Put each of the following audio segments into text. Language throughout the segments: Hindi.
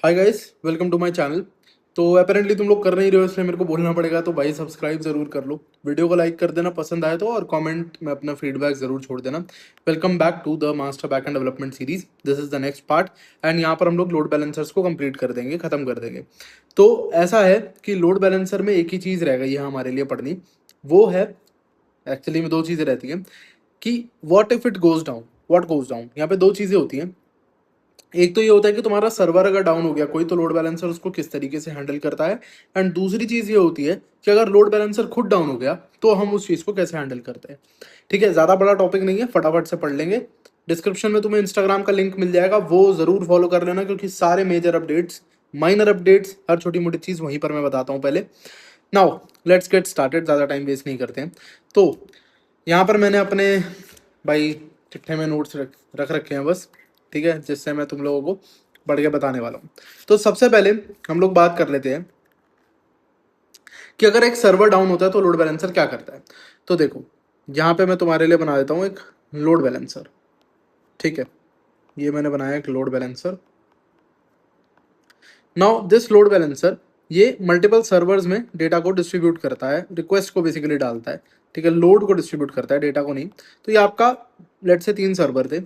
Hi guys, welcome to my channel. तो अपेरेंटली तुम लोग कर नहीं रहे हो, इसलिए मेरे को बोलना पड़ेगा। तो भाई सब्सक्राइब जरूर कर लो, वीडियो को लाइक कर देना पसंद आए तो, और कमेंट में अपना फीडबैक जरूर छोड़ देना। Welcome back to the master backend development series. This is the next part and यहाँ पर हम लोग लोड बैलेंसर्स को कंप्लीट कर देंगे, खत्म कर देंगे। तो ऐसा है कि लोड बैलेंसर में एक ही चीज़ रह गई है हमारे लिए पढ़नी, वो है एक्चुअली में दो चीज़ें रहती हैं कि what if it goes down, what goes down. यहाँ पे दो चीज़ें होती हैं। एक तो ये होता है कि तुम्हारा सर्वर अगर डाउन हो गया कोई, तो लोड बैलेंसर उसको किस तरीके से हैंडल करता है। एंड दूसरी चीज ये होती है कि अगर लोड बैलेंसर खुद डाउन हो गया तो हम उस चीज को कैसे हैंडल करते हैं। ठीक है, ज्यादा बड़ा टॉपिक नहीं है, फटाफट से पढ़ लेंगे। डिस्क्रिप्शन में तुम्हें इंस्टाग्राम का लिंक मिल जाएगा, वो जरूर फॉलो कर लेना, क्योंकि सारे मेजर अपडेट्स, माइनर अपडेट्स, हर छोटी मोटी चीज वहीं पर मैं बताता हूँ पहले। नाउ लेट्स गेट स्टार्टेड, ज़्यादा टाइम वेस्ट नहीं करते हैं। तो यहाँ पर मैंने अपने भाई चिट्ठे में नोट्स रख रखे हैं बस, ठीक है, जिससे मैं तुम लोगों को बढ़ के बताने वाला हूँ। तो सबसे पहले हम लोग बात कर लेते हैं कि अगर एक सर्वर डाउन होता है तो लोड बैलेंसर क्या करता है। तो देखो, यहाँ पे मैं तुम्हारे लिए बना देता हूँ एक लोड बैलेंसर। ठीक है, ये मैंने बनाया एक load balancer. Now this load balancer ये मल्टीपल सर्वर्स में डेटा को डिस्ट्रीब्यूट करता है, रिक्वेस्ट को बेसिकली डालता है। ठीक है, लोड को डिस्ट्रीब्यूट करता है, डेटा को नहीं। तो ये आपका लेट से 3 सर्वर थे,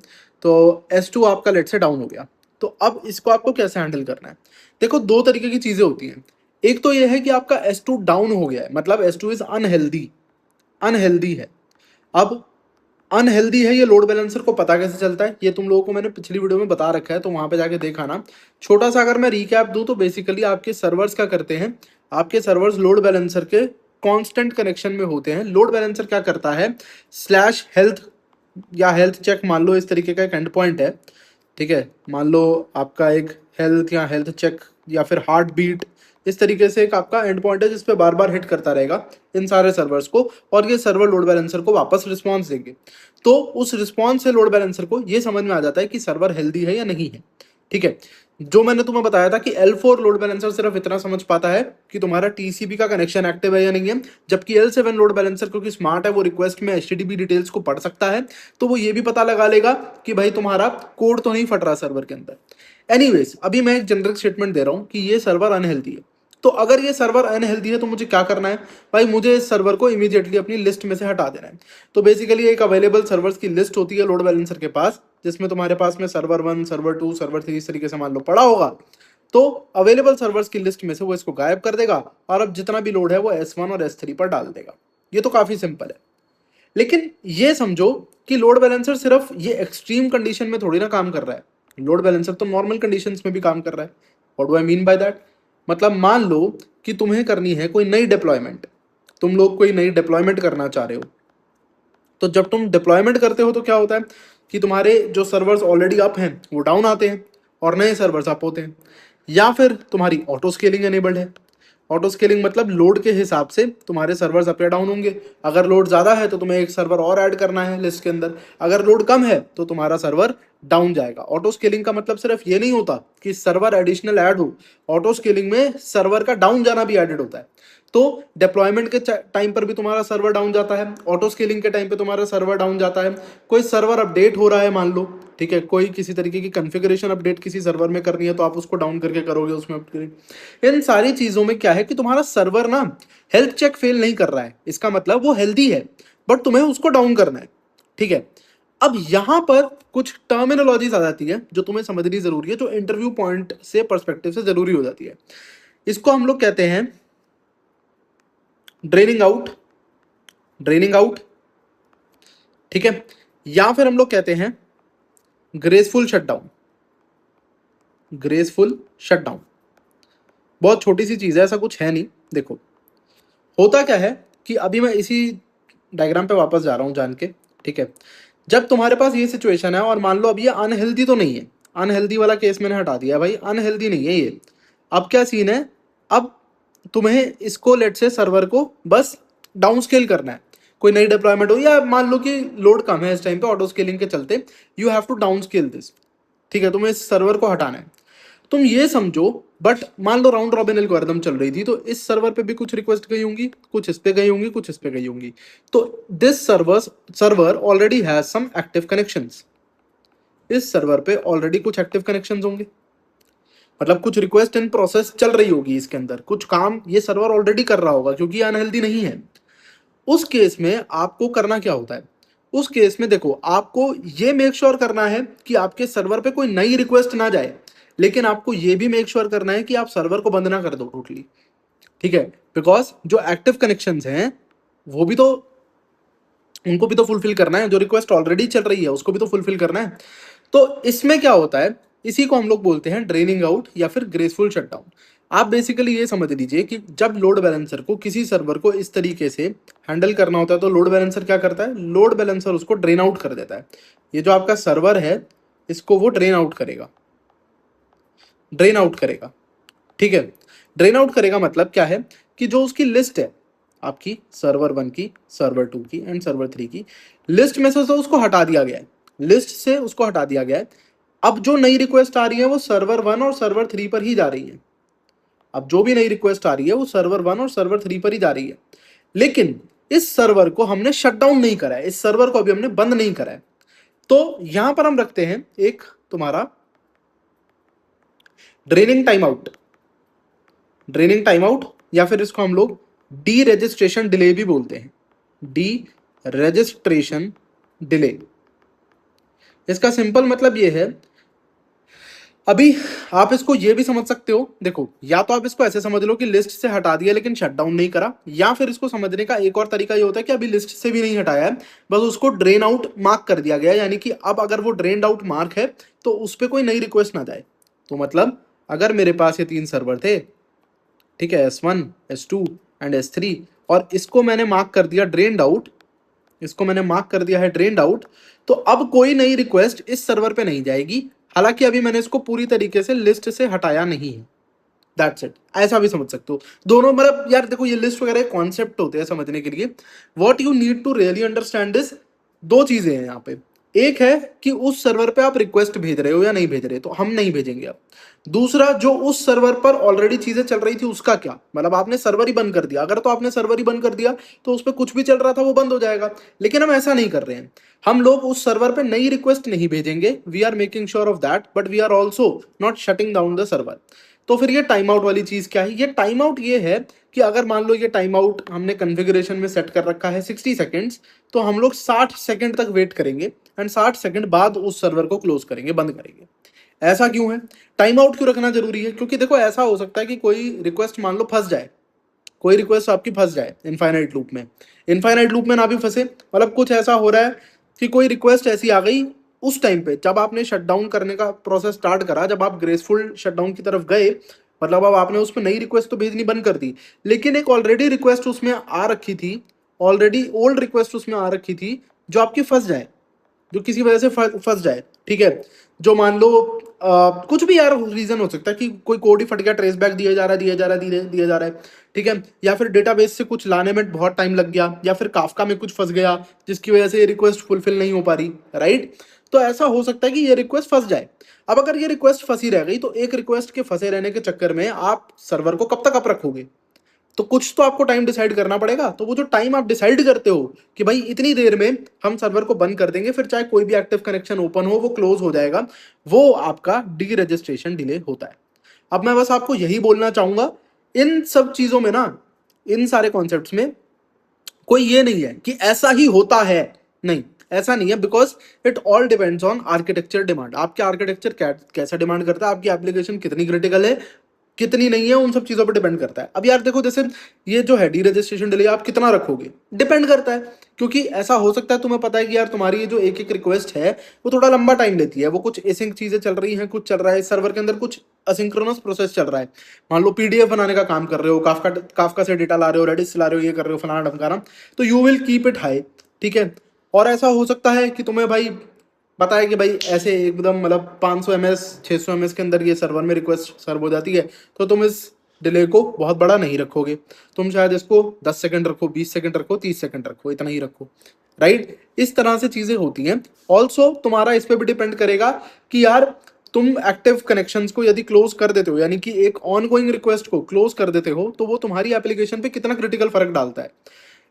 तो S2 आपका लेट से डाउन हो गया। तो अब इसको आपको कैसे हैंडल करना है। देखो, दो तरीके की चीजें होती हैं। एक तो ये है कि आपका S2 डाउन हो गया है, मतलब S2 इज अनहेल्दी, अनहेल्दी है। अब अनहेल्दी है, ये लोड बैलेंसर को पता कैसे चलता है, ये तुम लोगों को मैंने पिछली वीडियो में बता रखा है, तो वहां पे जाके देखा ना। छोटा सा अगर मैं रिकैप दूं तो बेसिकली आपके सर्वर्स क्या करते हैं, आपके सर्वर्स लोड बैलेंसर के कांस्टेंट कनेक्शन में होते हैं। लोड बैलेंसर क्या करता है, स्लैश हेल्थ या हेल्थ चेक मान लो, इस तरीके का एक एंड पॉइंट है। ठीक है, मान लो आपका एक हेल्थ या हेल्थ चेक या फिर हार्ट बीट, इस तरीके से एक आपका एंड पॉइंट है जिसपे बार बार हिट करता रहेगा इन सारे सर्वर्स को, और ये सर्वर लोड बैलेंसर को वापस रिस्पॉन्स देंगे। तो उस रिस्पॉन्स से लोड बैलेंसर को ये समझ में आ जाता है कि सर्वर हेल्दी है या नहीं है। ठीक है, जो मैंने तुम्हें बताया था कि L4 लोड बैलेंसर सिर्फ इतना समझ पाता है कि तुम्हारा TCP का कनेक्शन एक्टिव है या नहीं है, जबकि L7 लोड बैलेंसर क्योंकि स्मार्ट है, वो रिक्वेस्ट में HTTP डिटेल्स को पढ़ सकता है, तो वो ये भी पता लगा लेगा कि भाई तुम्हारा कोड तो नहीं फट रहा सर्वर के अंदर। एनीवेज, अभी मैं एक जनरिक स्टेटमेंट दे रहा हूं कि ये सर्वर अनहेल्दी है। तो अगर ये सर्वर अनहेल्दी है तो मुझे क्या करना है भाई, मुझे इस सर्वर को इमीडिएटली अपनी लिस्ट में से हटा देना है। तो बेसिकली एक अवेलेबल सर्वर्स की लिस्ट होती है लोड बैलेंसर के पास, जिसमें तुम्हारे पास में सर्वर 1, सर्वर 2, सर्वर 3 इस तरीके से मान लो पड़ा होगा। तो अवेलेबल सर्वर्स की लिस्ट में से वो इसको गायब कर देगा, और अब जितना भी लोड है वो S1 और S3 पर डाल देगा। ये तो काफी सिंपल है। लेकिन ये समझो कि लोड बैलेंसर सिर्फ ये एक्सट्रीम कंडीशन में थोड़ी ना काम कर रहा है, लोड बैलेंसर तो नॉर्मल कंडीशंस में भी काम कर रहा है। What do I mean by that, मतलब मान लो कि तुम्हें करनी है कोई नई डिप्लॉयमेंट, तुम लोग कोई नई डिप्लॉयमेंट करना चाह रहे हो। तो जब तुम डिप्लॉयमेंट करते हो तो क्या होता है कि तुम्हारे जो सर्वर्स ऑलरेडी अप हैं वो डाउन आते हैं, और नए सर्वर्स अप होते हैं। या फिर तुम्हारी ऑटो स्केलिंग एनेबल्ड है। ऑटो स्केलिंग मतलब लोड के हिसाब से तुम्हारे सर्वर्स अप या डाउन होंगे। अगर लोड ज़्यादा है तो तुम्हें एक सर्वर और ऐड करना है लिस्ट के अंदर, अगर लोड कम है तो तुम्हारा सर्वर डाउन जाएगा। ऑटो स्केलिंग का मतलब सिर्फ ये नहीं होता कि सर्वर एडिशनल ऐड हो, ऑटो स्केलिंग में सर्वर का डाउन जाना भी एडेड होता है। तो डिप्लॉयमेंट के टाइम पर भी तुम्हारा सर्वर डाउन जाता है, ऑटो स्केलिंग के टाइम पे तुम्हारा सर्वर डाउन जाता है। कोई सर्वर अपडेट हो रहा है मान लो, ठीक है, कोई किसी तरीके की कॉन्फ़िगरेशन अपडेट किसी सर्वर में करनी है तो आप उसको डाउन करके करोगे, उसमें अपडेट। इन सारी चीजों में क्या है कि तुम्हारा सर्वर ना हेल्थ चेक फेल नहीं कर रहा है, इसका मतलब वो हेल्दी है, बट तुम्हें उसको डाउन करना है। ठीक है, अब यहां पर कुछ टर्मिनोलॉजीज आ जाती है जो तुम्हें समझनी जरूरी है, जो इंटरव्यू पॉइंट से पर्सपेक्टिव से जरूरी हो जाती है। इसको हम लोग कहते हैं ड्रेनिंग आउट, ड्रेनिंग आउट। ठीक है, या फिर हम लोग कहते हैं ग्रेसफुल शटडाउन, ग्रेसफुल शटडाउन। बहुत छोटी सी चीज है, ऐसा कुछ है नहीं। देखो, होता क्या है कि अभी मैं इसी डायग्राम पे वापस जा रहा हूं जान के। ठीक है, जब तुम्हारे पास ये सिचुएशन है और मान लो अब ये अनहेल्दी तो नहीं है, अनहेल्दी वाला केस मैंने हटा दिया भाई, अनहेल्दी नहीं है ये। अब क्या सीन है, अब तुम्हें इसको लेट से सर्वर को बस डाउन स्केल करना है। कोई नई डिप्लॉयमेंट हो, या मान लो कि लोड कम है इस टाइम पे ऑटो स्केलिंग के चलते, you have to down scale this. ठीक है, तुम्हें इस सर्वर को हटाना है। तुम ये समझो, बट मान लो राउंड रॉबिन एल्गोरिथम चल रही थी, तो इस सर्वर पे भी कुछ रिक्वेस्ट गई होंगी, कुछ इस पे गई होंगी, कुछ इस पे गई होंगी। तो this server already has some active connections, इस सर्वर पे ऑलरेडी कुछ एक्टिव कनेक्शंस होंगे। मतलब कुछ रिक्वेस्ट इन प्रोसेस चल रही होगी, इसके अंदर कुछ काम ये सर्वर ऑलरेडी कर रहा होगा क्योंकि अनहेल्दी नहीं है। उस केस में आपको करना क्या होता है, उस केस में देखो आपको ये मेक श्योर करना है कि आपके सर्वर पे कोई नई रिक्वेस्ट ना जाए, लेकिन आपको ये भी मेक श्योर करना है कि आप सर्वर को बंद ना कर दो टोटली, ठीक है। बिकॉज जो एक्टिव कनेक्शंस हैं वो भी तो, उनको भी तो फुलफिल करना है, जो रिक्वेस्ट ऑलरेडी चल रही है उसको भी तो फुलफिल करना है। तो इसमें क्या होता है, इसी को हम लोग बोलते हैं ड्रेनिंग आउट या फिर ग्रेसफुल शटडाउन। आप बेसिकली ये समझ लीजिए कि जब लोड बैलेंसर को किसी सर्वर को इस तरीके से हैंडल करना होता है तो लोड बैलेंसर क्या करता है, लोड बैलेंसर उसको ड्रेन आउट कर देता है। ये जो आपका सर्वर है इसको वो ड्रेन आउट करेगा, ड्रेन आउट करेगा, ठीक है। ड्रेन आउट करेगा मतलब क्या है कि जो उसकी लिस्ट है आपकी सर्वर 1 की, सर्वर 2 की एंड सर्वर 3 की, लिस्ट में से तो उसको हटा दिया गया है, लिस्ट से उसको हटा दिया गया है। अब जो नई रिक्वेस्ट आ रही है वो सर्वर 1 और सर्वर 3 पर ही जा रही है। अब जो भी नई रिक्वेस्ट आ रही है वो सर्वर 1 और सर्वर 3 पर ही जा रही है, लेकिन इस सर्वर को हमने शट डाउन नहीं करा है, इस सर्वर को अभी हमने बंद नहीं करा है। तो यहां पर हम रखते हैं एक तुम्हारा draining time out, draining time out, या फिर इसको हम लोग डी रजिस्ट्रेशन डिले भी बोलते हैं, डी रजिस्ट्रेशन डिले। इसका सिंपल मतलब ये है, अभी आप इसको ये भी समझ सकते हो, देखो या तो आप इसको ऐसे समझ लो कि लिस्ट से हटा दिया लेकिन शटडाउन नहीं करा, या फिर इसको समझने का एक और तरीका ये होता है कि अभी लिस्ट से भी नहीं हटाया है, बस उसको ड्रेन आउट मार्क कर दिया गया, यानी कि अब अगर वो ड्रेन आउट मार्क है तो उस पर कोई नई रिक्वेस्ट ना जाए। तो मतलब अगर मेरे पास ये 3 सर्वर थे, ठीक है, S1 S2 एंड S3, और इसको मैंने मार्क कर दिया ड्रेन्ड आउट, इसको मैंने मार्क कर दिया है ड्रेन्ड आउट, तो अब कोई नई रिक्वेस्ट इस सर्वर पे नहीं जाएगी, हालांकि अभी मैंने इसको पूरी तरीके से लिस्ट से हटाया नहीं है। दैट्स इट, ऐसा भी समझ सकते हो दोनों। मतलब यार देखो ये लिस्ट वगैरह कॉन्सेप्ट होते हैं समझने के लिए। What you need to really understand is, दो चीजें हैं यहाँ पे। एक है कि उस सर्वर पे आप रिक्वेस्ट भेज रहे हो या नहीं भेज रहे, तो हम नहीं भेजेंगे अब। दूसरा, जो उस सर्वर पर ऑलरेडी चीजें चल रही थी उसका क्या, मतलब आपने सर्वर ही बंद कर दिया, अगर तो आपने सर्वर ही बंद कर दिया तो उस पर कुछ भी चल रहा था वो बंद हो जाएगा, लेकिन हम ऐसा नहीं कर रहे हैं। हम लोग उस सर्वर पे नई रिक्वेस्ट नहीं भेजेंगे, we are making sure of that, but we are also not shutting down the server. तो फिर ये टाइम आउट वाली चीज क्या है, ये टाइम आउट ये है कि अगर मान लो ये टाइम आउट हमने कॉन्फ़िगरेशन में सेट कर रखा है 60 सेकंड्स, तो हम लोग 60 सेकंड तक वेट करेंगे एंड 60 सेकंड बाद उस सर्वर को क्लोज करेंगे, बंद करेंगे। ऐसा क्यों है, टाइम आउट क्यों रखना जरूरी है, क्योंकि देखो ऐसा हो सकता है कि कोई रिक्वेस्ट मान लो फंस जाए, कोई रिक्वेस्ट आपकी फंस जाए इनफाइनाइट लूप में, इनफाइनाइट लूप में ना भी फंसे, मतलब कुछ ऐसा हो रहा है कि कोई रिक्वेस्ट ऐसी आ गई उस टाइम पे जब आपने शटडाउन करने का प्रोसेस स्टार्ट करा, जब आप ग्रेसफुल शटडाउन की तरफ गए, मतलब अब आपने उसमें नई रिक्वेस्ट तो भेजनी बंद कर दी, लेकिन एक ऑलरेडी रिक्वेस्ट उसमें आ रखी थी, ऑलरेडी ओल्ड रिक्वेस्ट उसमें आ रखी थी जो आपकी फंस जाए, जो किसी वजह से फंस जाए, ठीक है। जो मान लो कुछ भी यार रीजन हो सकता है कि कोई कोड ही फट गया, ट्रेस बैक दिया जा रहा है, दिया जा रहा है, ठीक है, या फिर डेटाबेस से कुछ लाने में बहुत टाइम लग गया, या फिर काफका में कुछ फंस गया जिसकी वजह से ये रिक्वेस्ट फुलफिल नहीं हो पा रही, राइट। तो ऐसा हो सकता है कि ये रिक्वेस्ट फंस जाए। अब अगर ये रिक्वेस्ट फंसी रह गई तो एक रिक्वेस्ट के फंसे रहने के चक्कर में आप सर्वर को कब तक अप रखोगे, तो कुछ तो आपको टाइम डिसाइड करना पड़ेगा। तो वो जो टाइम आप डिसाइड करते हो कि भाई इतनी देर में हम सर्वर को बंद कर देंगे, फिर चाहे कोई भी एक्टिव कनेक्शन ओपन हो वो क्लोज हो जाएगा, वो आपका डी रजिस्ट्रेशन डिले होता है। अब मैं बस आपको यही बोलना चाहूंगा, इन सब चीजों में ना, इन सारे कॉन्सेप्ट्स में कोई ये नहीं है कि ऐसा ही होता है, नहीं ऐसा नहीं है, because it all depends on architecture demand. आपके आर्किटेक्चर कैसा डिमांड करता है, आपकी एप्लीकेशन कितनी क्रिटिकल है कितनी नहीं है, उन सब चीजों पर डिपेंड करता है। अब यार देखो जैसे ये जो है डी रजिस्ट्रेशन डिले आप कितना रखोगे डिपेंड करता है, क्योंकि ऐसा हो सकता है तुम्हें पता है कि यार तुम्हारी ये जो एक एक रिक्वेस्ट है वो थोड़ा लंबा टाइम लेती है, वो कुछ एसिंक चीजें चल रही हैं, कुछ चल रहा है सर्वर के अंदर, कुछ असिंक्रोनस प्रोसेस चल रहा है। मान लो पीडीएफ बनाने का काम कर रहे हो, काफका से डेटा ला रहे हो, रेडिस ला रहे हो, ये कर रहे हो फलाना ढमकाना, तो you will keep it high, ठीक है। और ऐसा हो सकता है कि तुम्हें भाई पता है कि भाई ऐसे एकदम मतलब 500 ms 600 ms के अंदर ये सर्वर में रिक्वेस्ट सर्व हो जाती है, तो तुम इस डिले को बहुत बड़ा नहीं रखोगे, तुम शायद इसको 10 सेकंड रखो, 20 सेकंड रखो, 30 सेकंड रखो, इतना ही रखो, राइट। इस तरह से चीजें होती हैं। ऑल्सो तुम्हारा इस पर भी डिपेंड करेगा कि यार तुम एक्टिव कनेक्शंस को यदि क्लोज कर देते हो, यानी कि एक ऑन गोइंग रिक्वेस्ट को क्लोज कर देते हो, तो वो तुम्हारी एप्लीकेशन पे कितना क्रिटिकल फर्क डालता है।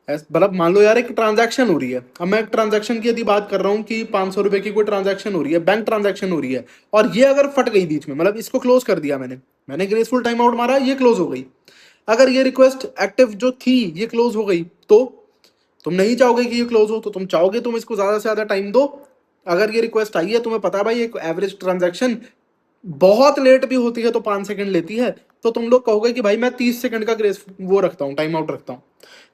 मतलब मान लो यार एक ट्रांजैक्शन हो रही है, अब मैं एक ट्रांजैक्शन की यदि बात कर रहा हूँ कि 500 रुपए की कोई ट्रांजैक्शन हो रही है, बैंक ट्रांजैक्शन हो रही है, और ये अगर फट गई बीच में, मतलब इसको क्लोज कर दिया मैंने, ग्रेसफुल टाइम आउट मारा, ये क्लोज हो गई, अगर ये रिक्वेस्ट एक्टिव जो थी ये क्लोज हो गई, तो तुम नहीं चाहोगे कि ये क्लोज हो, तो तुम चाहोगे तुम इसको ज्यादा से ज्यादा टाइम दो। अगर ये रिक्वेस्ट आई है, तुम्हें पता है भाई एक एवरेज ट्रांजैक्शन बहुत लेट भी होती है तो 5 सेकंड लेती है, तो तुम लोग कहोगे कि भाई मैं 30 सेकंड का ग्रेस वो रखता हूँ, टाइम आउट रखता हूँ,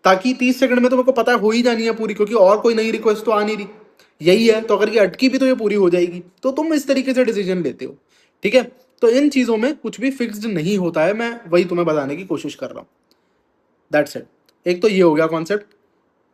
ताकि 30 सेकंड में तुम्हें को पता हो ही जानी है पूरी, क्योंकि और कोई नई रिक्वेस्ट तो आ नहीं रही, यही है, तो अगर ये अटकी भी तो ये पूरी हो जाएगी, तो तुम इस तरीके से डिसीजन लेते हो। ठीक है, तो इन चीजों में कुछ भी फिक्स्ड नहीं होता है, मैं वही तुम्हें बताने की कोशिश कर रहा हूँ। That's it. एक तो ये हो गया कॉन्सेप्ट।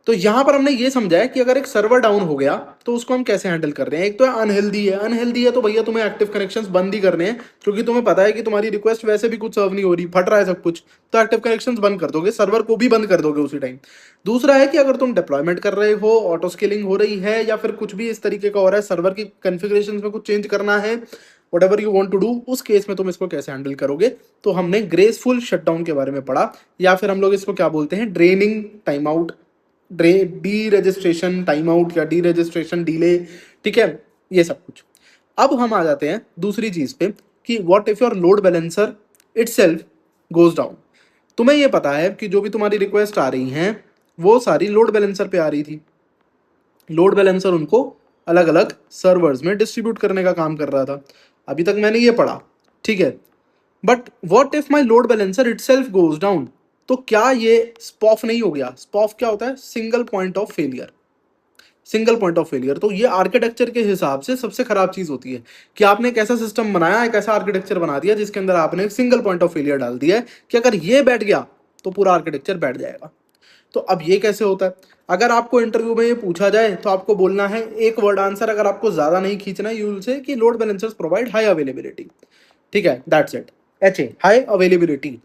तो यहां पर हमने ये समझा है कि अगर एक सर्वर डाउन हो गया तो उसको हम कैसे हैंडल कर रहे हैं। एक तो अनहेल्दी है, अनहेल्दी है तो भैया तुम्हें एक्टिव कनेक्शंस बंद ही करने हैं, क्योंकि तुम्हें पता है कि तुम्हारी रिक्वेस्ट वैसे भी कुछ सर्व नहीं हो रही, फट रहा है सब कुछ, तो एक्टिव कनेक्शंस बंद कर दोगे, सर्वर को भी बंद कर दोगे उसी टाइम। दूसरा है कि अगर तुम डिप्लॉयमेंट कर रहे हो, ऑटो स्केलिंग हो रही है, या फिर कुछ भी इस तरीके का हो रहा है, सर्वर की कॉन्फ़िगरेशन में कुछ चेंज करना है, whatever you want to do, उस केस में तुम इसको कैसे हैंडल करोगे। तो हमने ग्रेसफुल शटडाउन के बारे में पढ़ा, या फिर हम लोग इसको क्या बोलते हैं, draining time out, D registration time out या डी रजिस्ट्रेशन डिले। ठीक है, ये सब कुछ। अब हम आ जाते हैं दूसरी चीज पे कि what if your load balancer itself goes down. तुम्हें ये पता है कि जो भी तुम्हारी रिक्वेस्ट आ रही हैं वो सारी लोड बैलेंसर पे आ रही थी, लोड बैलेंसर उनको अलग अलग सर्वर्स में डिस्ट्रीब्यूट करने का काम कर रहा था, अभी तक मैंने ये पढ़ा। ठीक है, but what if my load balancer itself goes down, तो क्या ये स्पॉफ नहीं हो गया। स्पॉफ क्या होता है, single point of failure, single point of failure. तो ये आर्किटेक्चर के हिसाब से सबसे खराब चीज होती है कि आपने एक ऐसा सिस्टम बनाया, एक ऐसा आर्किटेक्चर बना दिया जिसके अंदर आपने एक सिंगल पॉइंट ऑफ फेलियर डाल दिया है कि अगर ये बैठ गया तो पूरा आर्किटेक्चर बैठ जाएगा। तो अब ये कैसे होता है, अगर आपको इंटरव्यू में ये पूछा जाए तो आपको बोलना है एक वर्ड आंसर, अगर आपको ज्यादा नहीं खींचना है, यूज से कि load balancers provide high availability. ठीक है, that's it, HA, high availability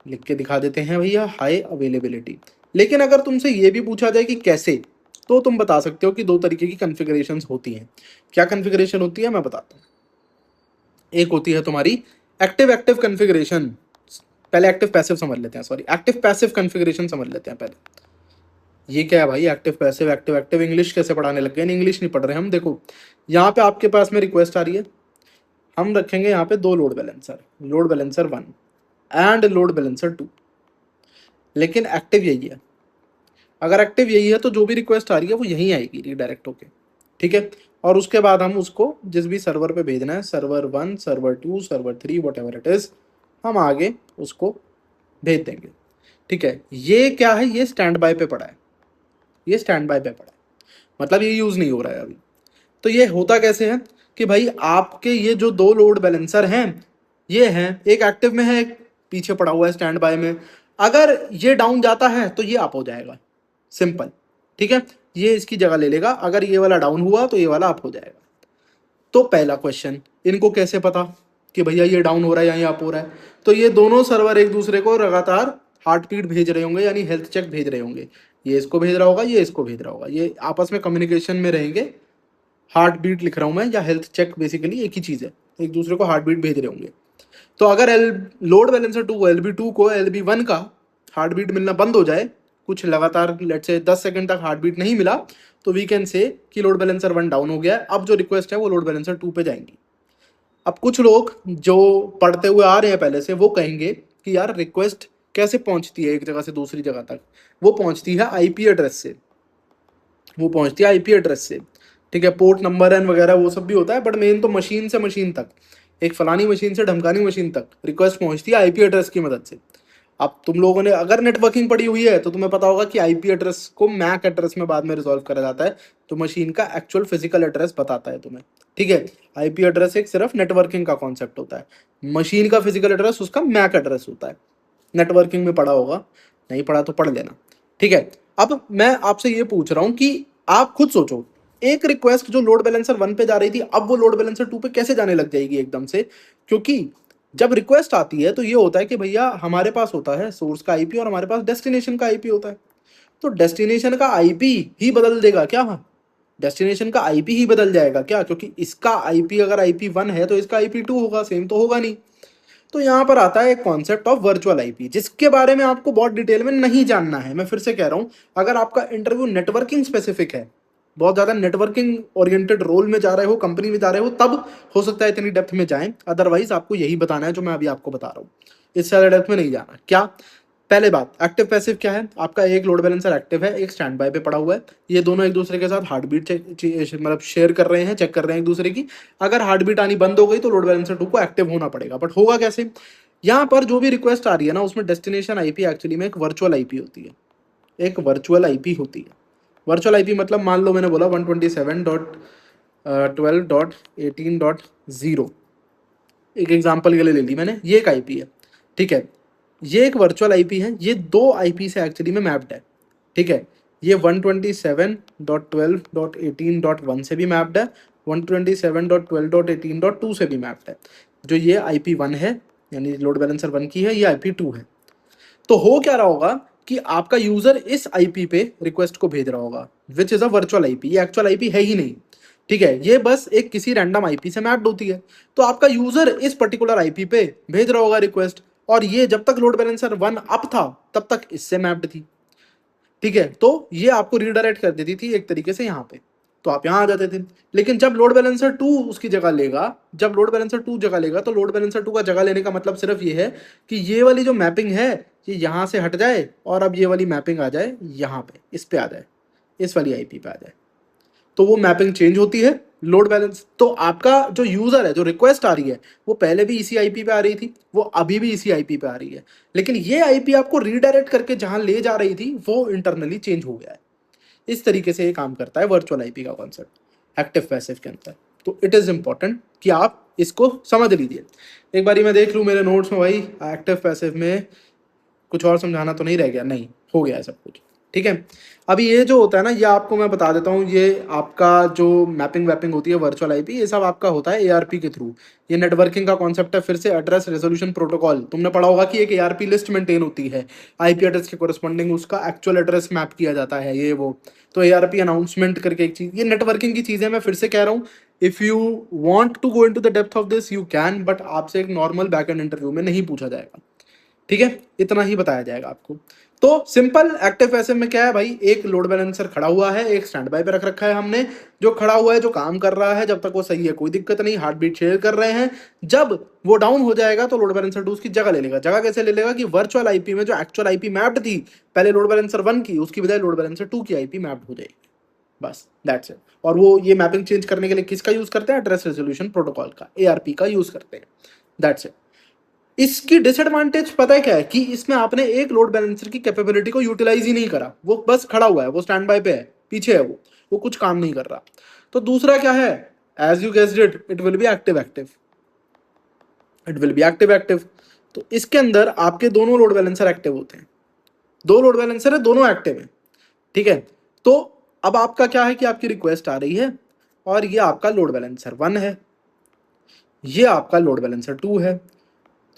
लिख के दिखा देते हैं भैया, हाई अवेलेबिलिटी। लेकिन अगर तुमसे ये भी पूछा जाए कि कैसे, तो तुम बता सकते हो कि दो तरीके की कॉन्फ़िगरेशंस होती हैं। क्या कॉन्फ़िगरेशन होती है मैं बताता हूँ। एक होती है तुम्हारी एक्टिव एक्टिव कॉन्फ़िगरेशन, पहले एक्टिव पैसिव समझ लेते हैं, सॉरी एक्टिव पैसिव कॉन्फ़िगरेशन समझ लेते हैं पहले। ये क्या है भाई, active passive, active active English कैसे पढ़ाने लग गए, इंग्लिश नहीं पढ़ रहे हम। देखो यहाँ पे आपके पास में रिक्वेस्ट आ रही है, हम रखेंगे यहाँ पे दो load balancer, load balancer 1 and load balancer 2, लेकिन एक्टिव यही है। अगर एक्टिव यही है तो जो भी रिक्वेस्ट आ रही है वो यहीं आएगी रिडायरेक्ट होके। ठीक है, और उसके बाद हम उसको जिस भी सर्वर पे भेजना है, server 1, server 2, server 3, what ever it is, हम आगे उसको भेज देंगे। ठीक है, ये क्या है, ये स्टैंड बाय पे पड़ा है, ये स्टैंड बाय पे पड़ा है, मतलब ये यूज नहीं हो रहा है अभी। तो ये होता कैसे है कि भाई आपके ये जो दो लोड बैलेंसर हैं, ये हैं, एक एक्टिव में है, एक पीछे पड़ा हुआ है स्टैंड बाय में। अगर ये डाउन जाता है तो ये अप हो जाएगा, सिंपल। ठीक है, ये इसकी जगह ले लेगा, अगर ये वाला डाउन हुआ तो ये वाला अप हो जाएगा। तो पहला क्वेश्चन, इनको कैसे पता कि भैया ये डाउन हो रहा है या ये अप हो रहा है। तो ये दोनों सर्वर एक दूसरे को लगातार हार्ट बीट भेज रहे होंगे, यानी हेल्थ चेक भेज रहे होंगे, ये इसको भेज रहा होगा, ये इसको भेज रहा होगा, ये आपस में कम्युनिकेशन में रहेंगे। हार्ट बीट लिख रहा हूं मैं, या हेल्थ चेक, बेसिकली एक ही चीज है, एक दूसरे को हार्ट बीट भेज रहे होंगे। तो अगर लोड बैलेंसर 2 LB2 को LB1 का हार्ट बीट मिलना बंद हो जाए, कुछ लगातार लेट से 10 सेकंड तक हार्ट बीट नहीं मिला, तो वी कैन से कि लोड बैलेंसर 1 डाउन हो गया है, अब जो रिक्वेस्ट है वो लोड बैलेंसर 2 पे जाएंगी। अब कुछ लोग जो पढ़ते हुए आ रहे हैं पहले से, वो कहेंगे कि यार रिक्वेस्ट कैसे पहुंचती है एक जगह से दूसरी जगह तक, वो पहुंचती है आईपी एड्रेस से, वो पहुंचती है आईपी एड्रेस से। ठीक है, पोर्ट नंबर एंड वगैरह वो सब भी होता है, बट मेन तो मशीन से मशीन तक, एक फलानी मशीन से ढमकानी मशीन तक रिक्वेस्ट पहुंचती है आईपी एड्रेस की मदद से। अब तुम लोगों ने अगर नेटवर्किंग पढ़ी हुई है तो तुम्हें पता होगा कि आईपी एड्रेस को मैक एड्रेस में बाद में रिजॉल्व करा जाता है, तो मशीन का एक्चुअल फिजिकल एड्रेस बताता है तुम्हें। ठीक है, आईपी एड्रेस एक सिर्फ नेटवर्किंग का कॉन्सेप्ट होता है, मशीन का फिजिकल एड्रेस उसका मैक एड्रेस होता है। नेटवर्किंग में पढ़ा होगा, नहीं पढ़ा तो पढ़ लेना। ठीक है, अब मैं आपसे ये पूछ रहा हूं कि आप खुद सोचो, एक रिक्वेस्ट जो लोड बैलेंसर 1 पे जा रही थी, अब वो लोड बैलेंसर 2 पे कैसे जाने लग जाएगी एकदम से। क्योंकि जब रिक्वेस्ट आती है तो ये होता है कि भैया हमारे पास होता है सोर्स का आईपी और हमारे पास डेस्टिनेशन का आईपी होता है। तो डेस्टिनेशन का आईपी ही बदल देगा क्या, हाँ डेस्टिनेशन का आईपी ही बदल जाएगा क्या, क्योंकि इसका आईपी अगर IP1 है तो इसका IP2 होगा, सेम तो होगा नहीं। तो यहाँ पर आता है एक कॉन्सेप्ट ऑफ वर्चुअल आईपी, जिसके बारे में आपको बहुत डिटेल में नहीं जानना है। मैं फिर से कह रहा हूँ, अगर आपका इंटरव्यू नेटवर्किंग स्पेसिफिक है, बहुत ज़्यादा नेटवर्किंग ओरिएंटेड रोल में जा रहे हो, कंपनी में जा रहे हो, तब हो सकता है इतनी डेप्थ में जाएं। अदरवाइज आपको यही बताना है जो मैं अभी आपको बता रहा हूँ, इससे ज़्यादा डेप्थ में नहीं जाना। क्या पहले बात, एक्टिव पैसिव क्या है? आपका एक लोड बैलेंसर एक्टिव है, एक स्टैंड बाय पे पड़ा हुआ है। ये दोनों एक दूसरे के साथ हार्ट बीट मतलब शेयर कर रहे हैं, चेक कर रहे हैं एक दूसरे की। अगर हार्ट बीट आनी बंद हो गई तो लोड बैलेंसर 2 को एक्टिव होना पड़ेगा। बट होगा कैसे? यहाँ पर जो भी रिक्वेस्ट आ रही है ना, उसमें डेस्टिनेशन आईपी एक्चुअली में एक वर्चुअल आईपी होती है, एक वर्चुअल आईपी होती है। वर्चुअल आईपी मतलब मान लो मैंने बोला 127.12.18.0, एक एग्जांपल के लिए ले ली मैंने, ये एक आईपी है, ठीक है। ये एक वर्चुअल आईपी है, ये दो आईपी से एक्चुअली में मैप्ड है, ठीक है। ये 127.12.18.1 से भी मैप्ड है, 127.12.18.2 से भी मैप्ड है। जो ये आईपी 1 है, यानी लोड बैलेंसर 1 की है, ये आईपी 2 है। तो हो क्या रहा होगा कि आपका यूजर इस आईपी पे रिक्वेस्ट को भेज रहा होगा, which is a virtual IP. ये एक्चुअल आईपी है ही नहीं, ठीक है। ये बस एक किसी रैंडम आईपी से मैप्ड होती है। तो आपका यूजर इस पर्टिकुलर आईपी पे भेज रहा होगा रिक्वेस्ट, और ये जब तक लोड बैलेंसर 1 अप था तब तक इससे मैप्ड थी, ठीक है। तो ये आपको रीडायरेक्ट कर देती थी एक तरीके से यहाँ पे, तो आप यहाँ आ जाते थे। लेकिन जब लोड बैलेंसर 2 उसकी जगह लेगा, जब लोड बैलेंसर 2 जगह लेगा, तो लोड बैलेंसर 2 का जगह लेने का मतलब सिर्फ ये है कि ये वाली जो मैपिंग है ये यहाँ से हट जाए, और अब ये वाली मैपिंग आ जाए यहाँ पे, इस पे आ जाए, इस वाली आईपी पे आ जाए। तो वो मैपिंग चेंज होती है, लोड बैलेंस। तो आपका जो यूजर है, जो रिक्वेस्ट आ रही है, वो पहले भी इसी आईपी पे आ रही थी, वो अभी भी इसी आईपी पे आ रही है, लेकिन ये आईपी आपको रीडायरेक्ट करके जहां ले जा रही थी वो इंटरनली चेंज हो गया है। इस तरीके से ये काम करता है वर्चुअल आईपी का कॉन्सेप्ट एक्टिव पैसिव के अंदर। तो इट इज इंपॉर्टेंट कि आप इसको समझ लीजिए। एक बारी मैं देख लूँ मेरे नोट्स में, भाई एक्टिव पैसिव में कुछ और समझाना तो नहीं रह गया? नहीं, हो गया है सब कुछ, ठीक है। अभी ये जो होता है ना, ये आपको मैं बता देता हूँ, ये आपका जो मैपिंग वैपिंग होती है वर्चुअल आईपी, ये सब आपका होता है एआरपी के थ्रू। ये नेटवर्किंग का कॉन्सेप्ट है, फिर से एड्रेस रेजोल्यूशन प्रोटोकॉल। तुमने पढ़ा होगा कि एक एआरपी लिस्ट मेंटेन होती है, आईपी एड्रेस के कोरस्पॉन्डिंग उसका एक्चुअल एड्रेस मैप किया जाता है, ये वो। तो एआरपी अनाउंसमेंट करके एक चीज, ये नेटवर्किंग की चीज है। मैं फिर से कह रहा हूँ, if you want to go into the depth of this you can, but आपसे एक नॉर्मल बैकएंड इंटरव्यू में नहीं पूछा जाएगा, ठीक है। इतना ही बताया जाएगा आपको। तो सिंपल एक्टिव पैसिव में क्या है भाई, एक लोड बैलेंसर खड़ा हुआ है, एक स्टैंड बाय पे रख रखा है हमने, जो खड़ा हुआ है, जो काम कर रहा है, जब तक वो सही है कोई दिक्कत नहीं, हार्ट बीट शेयर कर रहे हैं। जब वो डाउन हो जाएगा तो लोड बैलेंसर 2 उसकी जगह ले लेगा। जगह कैसे ले लेगा कि वर्चुअल आईपी में जो एक्चुअल आईपी मैप्ड थी पहले लोड बैलेंसर 1 की, उसकी बजाय लोड बैलेंसर 2 की आईपी मैप्ड हो जाएगी, बस दैट्स इट। और वो ये मैपिंग चेंज करने के लिए किसका यूज करते हैं? एड्रेस रेजोल्यूशन प्रोटोकॉल का, एआरपी का यूज करते हैं, दैट्स इट। इसकी डिसएडवांटेज पता है क्या है? कि इसमें आपने एक लोड बैलेंसर की कैपेबिलिटी को यूटिलाइज ही नहीं करा, वो बस खड़ा हुआ है, वो स्टैंड बाय पे है, पीछे है, वो कुछ काम नहीं कर रहा। तो दूसरा क्या है? As you guessed it, it will be active active, it will be active active. तो इसके अंदर आपके दोनों लोड बैलेंसर एक्टिव होते हैं, दो लोड बैलेंसर है, दोनों एक्टिव है, ठीक है। तो अब आपका क्या है कि आपकी रिक्वेस्ट आ रही है, और ये आपका लोड बैलेंसर 1 है, ये आपका लोड बैलेंसर 2 है।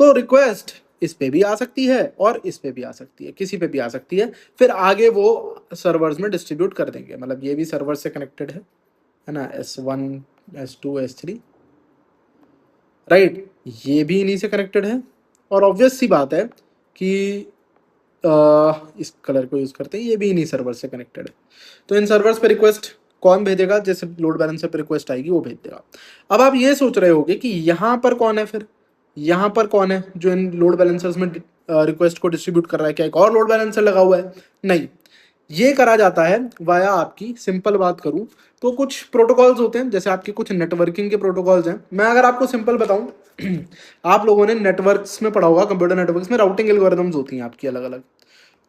तो रिक्वेस्ट इस पे भी आ सकती है और इस पे भी आ सकती है, किसी पे भी आ सकती है। फिर आगे वो सर्वर्स में डिस्ट्रीब्यूट कर देंगे, मतलब ये भी सर्वर से कनेक्टेड है ना, S1 S2 S3, राइट। ये भी इन्हीं से कनेक्टेड है। और ऑब्वियस सी बात है कि इस कलर को यूज करते हैं, ये भी इन्हीं सर्वर से कनेक्टेड है। तो इन सर्वर्स पे रिक्वेस्ट कौन भेजेगा? जैसे लोड बैलेंसर पे रिक्वेस्ट आएगी वो भेज देगा। अब आप ये सोच रहे होगे कि यहाँ पर कौन है, फिर यहाँ पर कौन है जो इन लोड बैलेंसर्स में रिक्वेस्ट को डिस्ट्रीब्यूट कर रहा है? क्या एक और लोड बैलेंसर लगा हुआ है? नहीं, ये करा जाता है वाया आपकी, सिंपल बात करूं तो कुछ प्रोटोकॉल्स होते हैं, जैसे आपके कुछ नेटवर्किंग के प्रोटोकॉल्स हैं। मैं अगर आपको सिंपल बताऊं आप लोगों ने नेटवर्क्स में पढ़ा होगा, कंप्यूटर नेटवर्क्स में राउटिंग एल्गोरिथम्स होती हैं आपकी अलग अलग।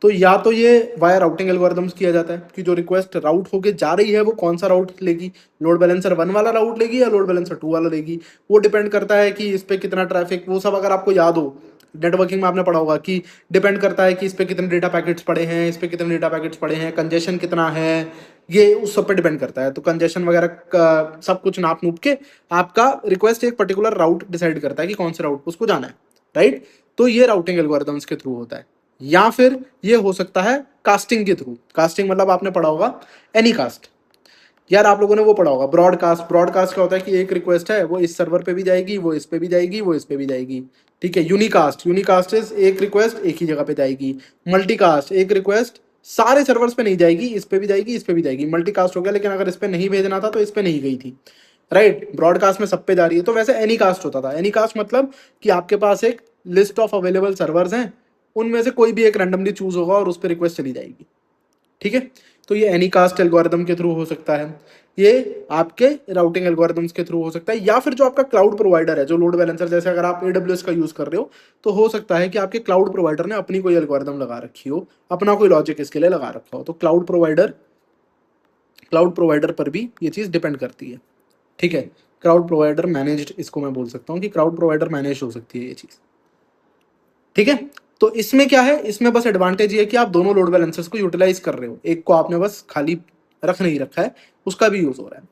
तो या तो ये वाया राउटिंग एल्गोरिथम्स किया जाता है कि जो रिक्वेस्ट राउट होके जा रही है वो कौन सा राउट लेगी, लोड बैलेंसर 1 वाला राउट लेगी या लोड बैलेंसर 2 वाला लेगी। वो डिपेंड करता है कि इस पे कितना ट्रैफिक, वो सब अगर आपको याद हो, नेटवर्किंग में आपने पढ़ा होगा कि डिपेंड करता है कि इस पे कितने डेटा पैकेट्स पड़े हैं, इस पे कितने डेटा पैकेट्स पड़े हैं, कंजेशन कितना है, ये उस सब पे डिपेंड करता है। तो कंजेशन वगैरह का सब कुछ नाप नूप के आपका रिक्वेस्ट एक पर्टिकुलर राउट डिसाइड करता है कि कौन से राउट पे उसको जाना है, राइट। तो ये राउटिंग एल्गोरिथम्स के थ्रू होता है। या फिर ये हो सकता है कास्टिंग के थ्रू। कास्टिंग मतलब आपने पढ़ा होगा एनी कास्ट। यार आप लोगों ने वो पढ़ा होगा ब्रॉडकास्ट। ब्रॉडकास्ट क्या होता है कि एक रिक्वेस्ट है वो इस सर्वर पे भी जाएगी, वो इस पे भी जाएगी, वो इस पे भी जाएगी, ठीक है। यूनिकास्ट, यूनिकास्ट इज एक रिक्वेस्ट एक ही जगह पे जाएगी। मल्टीकास्ट, एक रिक्वेस्ट सारे सर्वर्स पे नहीं जाएगी, इस पे भी जाएगी, इस पे भी जाएगी, मल्टीकास्ट हो गया। लेकिन अगर इस पे नहीं भेजना था तो इस पे नहीं गई थी, राइट। ब्रॉडकास्ट में सब पे जा रही है। तो वैसे एनीकास्ट होता था। एनीकास्ट मतलब कि आपके पास एक लिस्ट ऑफ अवेलेबल सर्वर्स हैं, उनमें से कोई भी एक रैंडमली चूज होगा और उस पर रिक्वेस्ट चली जाएगी, ठीक है। तो ये एनीकास्ट एल्गोरिदम के थ्रू हो सकता है, ये आपके राउटिंग एल्गोरिदम्स के थ्रू हो सकता है, या फिर जो आपका क्लाउड प्रोवाइडर है, जो लोड बैलेंसर, जैसे अगर आप AWS का यूज कर रहे हो तो हो सकता है कि आपके क्लाउड प्रोवाइडर ने अपनी कोई एल्गोरिदम लगा रखी हो, अपना कोई लॉजिक इसके लिए लगा रखा हो। तो क्लाउड प्रोवाइडर पर भी ये चीज डिपेंड करती है, ठीक है। क्लाउड प्रोवाइडर मैनेज्ड, इसको मैं बोल सकता हूँ कि क्लाउड प्रोवाइडर मैनेज हो सकती है ये चीज, ठीक है। तो इसमें क्या है, इसमें बस एडवांटेज ये है कि आप दोनों लोड बैलेंसर्स को यूटिलाइज कर रहे हो, एक को आपने बस खाली रख नहीं रखा है, उसका भी यूज हो रहा है।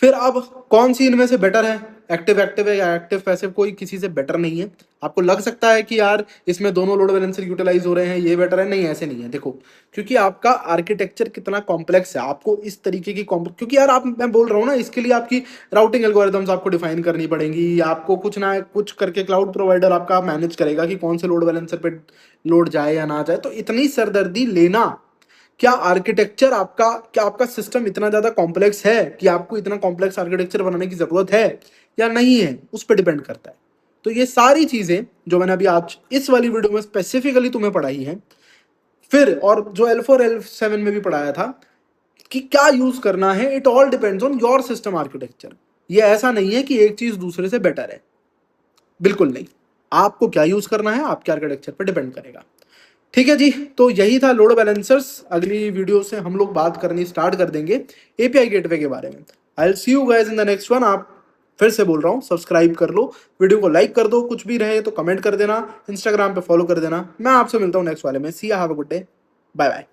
फिर अब कौन सी इनमें से बेटर है, एक्टिव एक्टिव है या एक्टिव पैसिव, कोई किसी से बेटर नहीं है। आपको लग सकता है कि यार इसमें दोनों लोड बैलेंसर यूटिलाइज हो रहे हैं, ये बेटर है, नहीं ऐसे नहीं है। देखो, क्योंकि आपका आर्किटेक्चर कितना कॉम्प्लेक्स है, आपको इस तरीके की क्योंकि यार आप, मैं बोल रहा हूँ ना, इसके लिए आपकी राउटिंग एल्गोरिदम्स आपको डिफाइन करनी पड़ेंगी, आपको कुछ ना कुछ करके क्लाउड प्रोवाइडर आपका मैनेज करेगा कि कौन से लोड बैलेंसर पे लोड जाए या ना जाए। तो इतनी सरदर्दी लेना, क्या आर्किटेक्चर आपका, क्या आपका सिस्टम इतना ज्यादा कॉम्प्लेक्स है कि आपको इतना कॉम्प्लेक्स आर्किटेक्चर बनाने की जरूरत है या नहीं है, उस पर डिपेंड करता है। तो ये सारी चीजें जो मैंने अभी आज इस वाली वीडियो में स्पेसिफिकली तुम्हें पढ़ाई है, फिर और जो L4 L7 में भी पढ़ाया था कि क्या यूज करना है, it all depends on your system architecture. ये ऐसा नहीं है कि एक चीज दूसरे से बेटर है, बिल्कुल नहीं। आपको क्या यूज करना है आपके आर्किटेक्चर पर डिपेंड करेगा, ठीक है जी। तो यही था लोड बैलेंसर्स। अगली वीडियो से हम लोग बात करनी स्टार्ट कर देंगे एपीआई गेटवे के बारे में। I will see you guys in the next one. आप, फिर से बोल रहा हूँ, सब्सक्राइब कर लो, वीडियो को लाइक कर दो, कुछ भी रहे तो कमेंट कर देना, इंस्टाग्राम पे फॉलो कर देना। मैं आपसे मिलता हूँ नेक्स्ट वाले में। See ya, have a good day, bye bye.